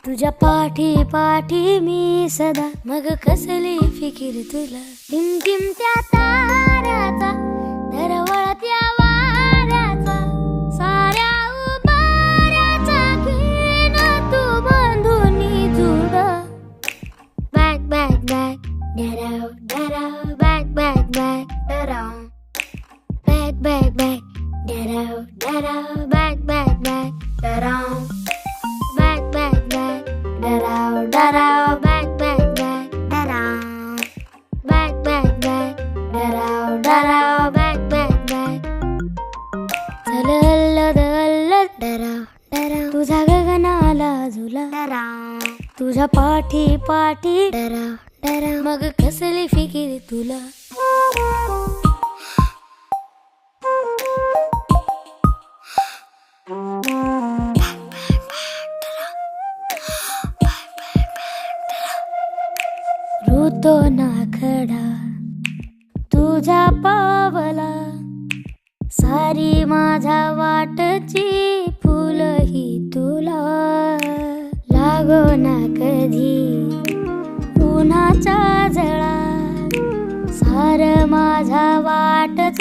तुझ्या पाठी पाठी मी सदा, मग कसली फिकीर तुला. टिमटिमत्या ताऱ्याचा, दरवळत्या वाऱ्याचा, साऱ्या उभाऱ्याचा घेण तू बांधूनी जुड. बॅग बॅग बॅग डराव डराव, बॅग बॅग बॅग डराव, बॅग बॅग बॅग डराव डराव, बॅग बॅग बॅग डराव, बॅग बॅग बॅग डराव डराव, बॅग बॅग बॅग डराव, बॅग बॅग बॅग डराव डराव, बॅग बॅग बॅग. चल अल्लद अल्लद डराव डराव, तुझा गगनाला झुला डराव, तुझ्या पाठी पाठी डराव डराव, मग कसली फिकीर तुला. ऋतो ना खडा तुझ्या पावला, सारी माझ्या वाटची फुलही तुला. लागो ना कधी उन्हाचा जळा, सार माझ्या वाटच